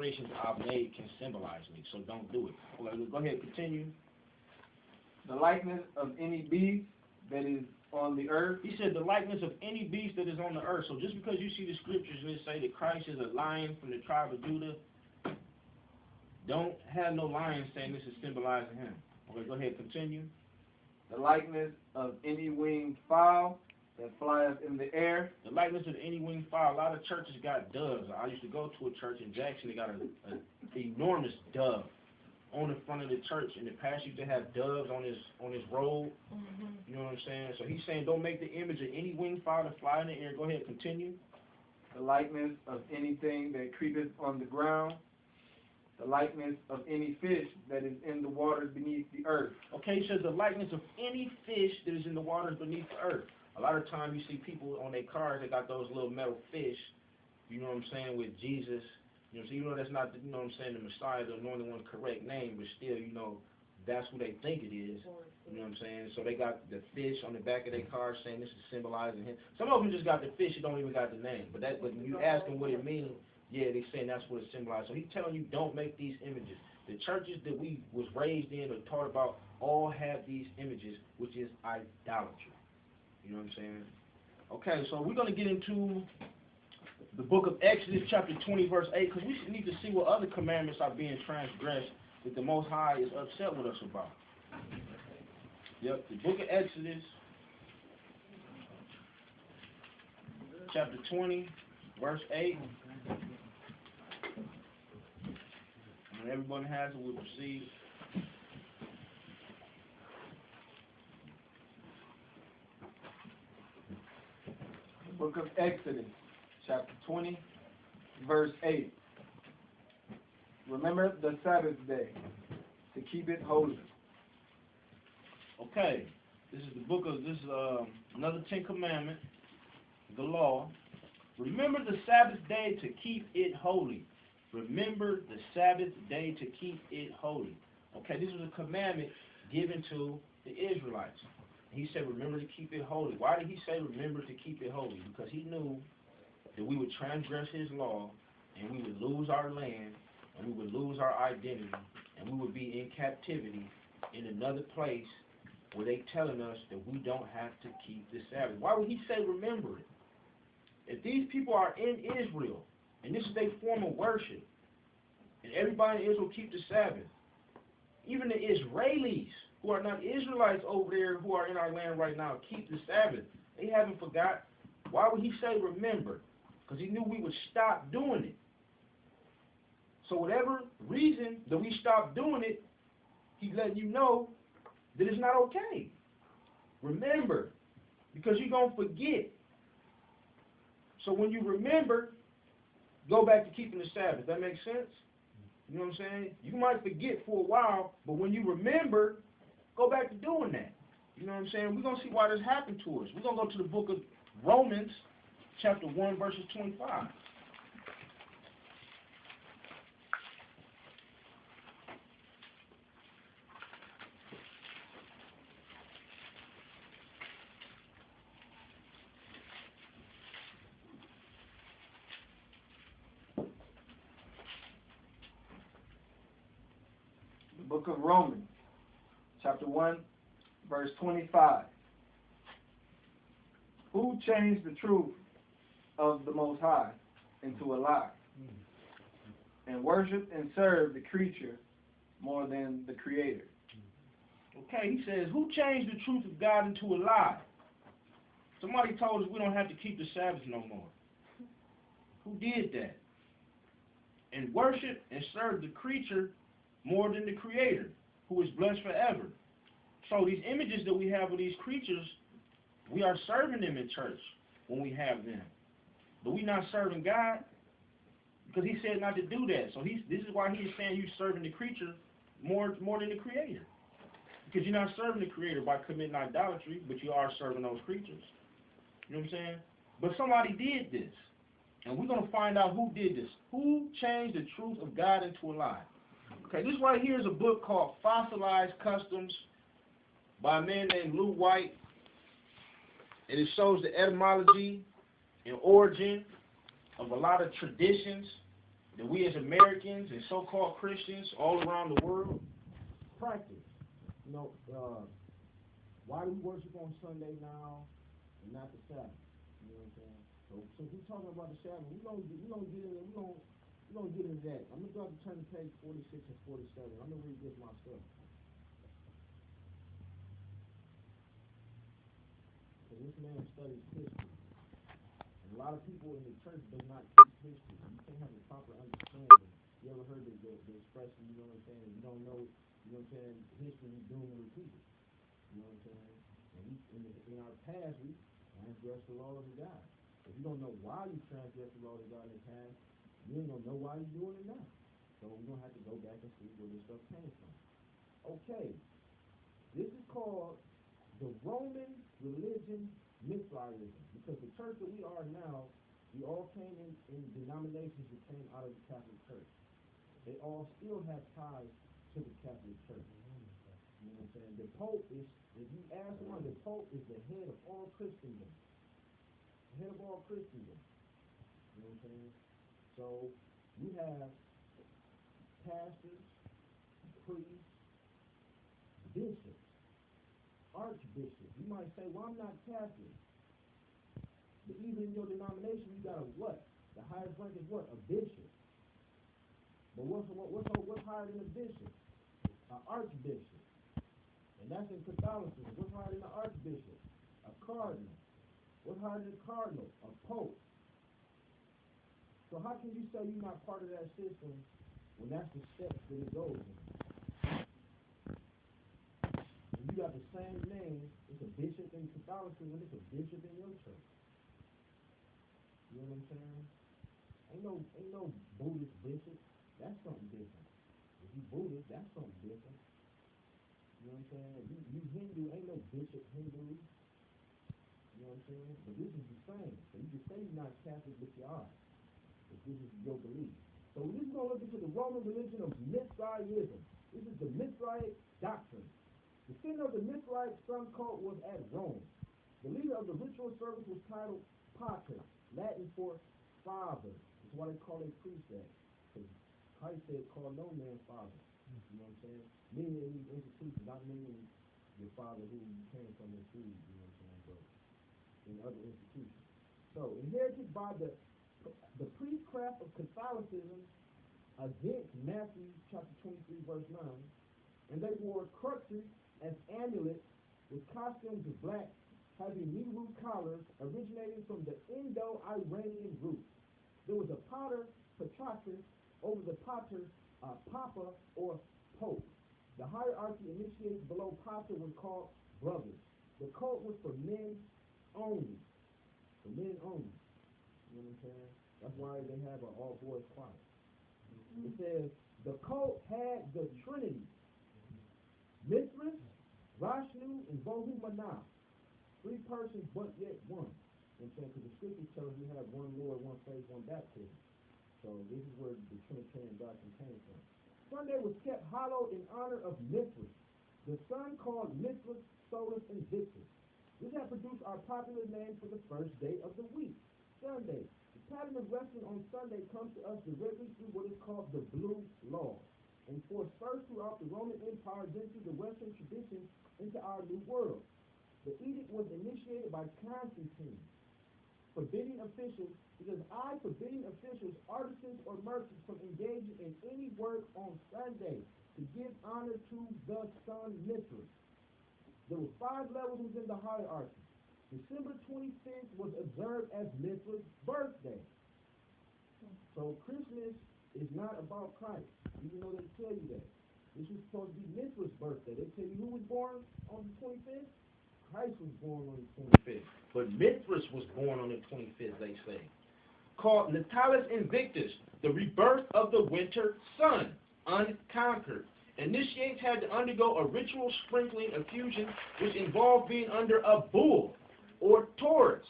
alterations I've made can symbolize me, so don't do it. Okay, go ahead, continue. The likeness of any beast that is on the earth. He said the likeness of any beast that is on the earth. So just because you see the scriptures and it say that Christ is a lion from the tribe of Judah, don't have no lion saying this is symbolizing him. Okay, go ahead, continue. The likeness of any winged fowl that flieth in the air. The likeness of any winged fowl. A lot of churches got doves. I used to go to a church in Jackson. They got an enormous dove on the front of the church, and the pastor used to have doves on his robe. You know what I'm saying? So he's saying don't make the image of any winged fowl that fly in the air. Go ahead, continue. The likeness of anything that creepeth on the ground. The likeness of any fish that is in the waters beneath the earth. Okay, he says the likeness of any fish that is in the waters beneath the earth. A lot of times you see people on their cars, they got those little metal fish, you know what I'm saying, with Jesus. You know, so you know that's not, you know what I'm saying, the Messiah, the anointed one, correct name, but still, you know, that's who they think it is. You know what I'm saying? So they got the fish on the back of their car saying this is symbolizing him. Some of them just got the fish, you don't even got the name. But when you ask them what it means, yeah, they saying that's what it symbolizes. So he's telling you don't make these images. The churches that we was raised in or taught about all have these images, which is idolatry. You know what I'm saying? Okay, so we're going to get into the book of Exodus, chapter 20, verse 8, because we need to see what other commandments are being transgressed that the Most High is upset with us about. Yep, the book of Exodus, chapter 20, verse 8. When everyone has it, we'll proceed. The book of Exodus, chapter 20, verse 8. Remember the Sabbath day to keep it holy. Okay, this is another 10 commandment, the law. Remember the Sabbath day to keep it holy. Remember the Sabbath day to keep it holy. Okay, this was a commandment given to the Israelites. He said, remember to keep it holy. Why did he say remember to keep it holy? Because he knew that we would transgress his law, and we would lose our land, and we would lose our identity, and we would be in captivity in another place where they telling us that we don't have to keep the Sabbath. Why would he say remember it? If these people are in Israel, and this is their form of worship, and everybody in Israel keep the Sabbath, even the Israelis who are not Israelites over there who are in our land right now keep the Sabbath. They haven't forgot. Why would he say remember? Because he knew we would stop doing it. So whatever reason that we stop doing it, he's letting you know that it's not okay. Remember, because you're going to forget. So when you remember, go back to keeping the Sabbath. That makes sense? You know what I'm saying? You might forget for a while, but when you remember, go back to doing that. You know what I'm saying? We're going to see why this happened to us. We're going to go to the book of Romans, chapter 1, verses 25. Book of Romans, chapter 1, verse 25. Who changed the truth of the Most High into a lie, and worship and serve the creature more than the Creator? Okay, he says, who changed the truth of God into a lie? Somebody told us we don't have to keep the Sabbath no more. Who did that? And worship and serve the creature more than the Creator, who is blessed forever. So these images that we have of these creatures, we are serving them in church when we have them. But we're not serving God, because he said not to do that. So this is why he's saying you're serving the creature more than the Creator. Because you're not serving the Creator by committing idolatry, but you are serving those creatures. You know what I'm saying? But somebody did this. And we're going to find out who did this. Who changed the truth of God into a lie? Okay, this right here is a book called Fossilized Customs by a man named Lou White. And it shows the etymology and origin of a lot of traditions that we as Americans and so-called Christians all around the world practice. You know, why do we worship on Sunday now and not the Sabbath? You know what I'm saying? So since we're talking about the Sabbath, we're gonna get into that. I'm gonna go to turn to page 46 and 47. I'm gonna read this myself. Because this man studies history. And a lot of people in the church does not teach history. You can't have a proper understanding. You ever heard the expression, you know what I'm saying? If you don't know, you know what I'm saying, history is doomed to repeat it. You know what I'm saying? And in our past, we transgressed the laws of God. If you don't know why you transgressed the laws of God in the past, you ain't gonna know why you're doing it now. So we're gonna have to go back and see where this stuff came from. Okay, this is called the Roman religion Mithraism, because the church that we are now, we all came in denominations that came out of the Catholic Church. They all still have ties to the Catholic Church. You know what I'm saying? The Pope is, if you ask one, the Pope is the head of all Christendom. The head of all Christendom. You know what I'm saying? So you have pastors, priests, bishops, archbishops. You might say, well, I'm not Catholic. But even in your denomination, you got a what? The highest rank is what? A bishop. But what's higher than a bishop? An archbishop. And that's in Catholicism. What's higher than an archbishop? A cardinal. What's higher than a cardinal? A pope. So how can you say you're not part of that system when that's the steps that it goes in? And you got the same name. It's a bishop in Catholicism. It's a bishop in your church. You know what I'm saying? Ain't no Buddhist bishop. That's something different. If you Buddhist, that's something different. You know what I'm saying? If you Hindu, ain't no bishop Hindu. You know what I'm saying? But this is the same. So you can say you're not Catholic, but you are. If this is your belief. So this is going to look into the Roman religion of Mithraism. This is the Mithraic doctrine. The center of the Mithraic sun cult was at Rome. The leader of the ritual service was titled Pater, Latin for father. That's why they call it priestess. Because Christ said, call no man father. You know what I'm saying? Many in these institutions, not many in your father who you came from in food, you know what I'm saying, but in other institutions. So, inherited by the priestcraft of Catholicism against Matthew chapter 23, verse 9, and they wore cruxes as amulets with costumes of black, having knee-root collars originating from the Indo-Iranian roots. There was a pater patratus over the pater papa or pope. The hierarchy initiated below pater was called brothers. The cult was for men only. For men only. You know what I'm saying? That's why they have an all-boys choir. It says, the cult had the Trinity, Mithras, Vishnu, and Bohumana. Three persons, but yet one. You know what I'm saying? Because the scripture tells you have one Lord, one faith, one baptism. So this is where the Trinitarian doctrine came from. Sunday was kept hallowed in honor of Mithras, the sun called Mithras, Solus, and Victus. This had produced our popular name for the first day of the week, Sunday. The pattern of wrestling on Sunday comes to us directly through what is called the Blue Law, and forced first throughout the Roman Empire, then through the Western tradition into our New World. The edict was initiated by Constantine, forbidding officials, because forbidding officials, artisans, or merchants from engaging in any work on Sunday to give honor to the sun Mithras. There were 5 levels within the hierarchy. December 25th was observed as Mithras' birthday. So Christmas is not about Christ, even though they tell you that. This was supposed to be Mithras' birthday. They tell you who was born on the 25th? Christ was born on the 25th. But Mithras was born on the 25th, they say. Called Natalis Invictus, the rebirth of the winter sun, unconquered. Initiates had to undergo a ritual sprinkling effusion, which involved being under a bull or Taurus,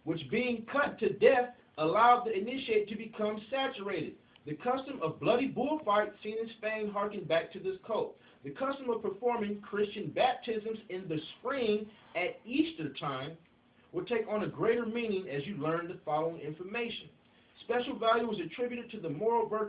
which being cut to death allowed the initiate to become saturated. The custom of bloody bullfights seen in Spain harkened back to this cult. The custom of performing Christian baptisms in the spring at Easter time would take on a greater meaning as you learn the following information. Special value is attributed to the moral virtue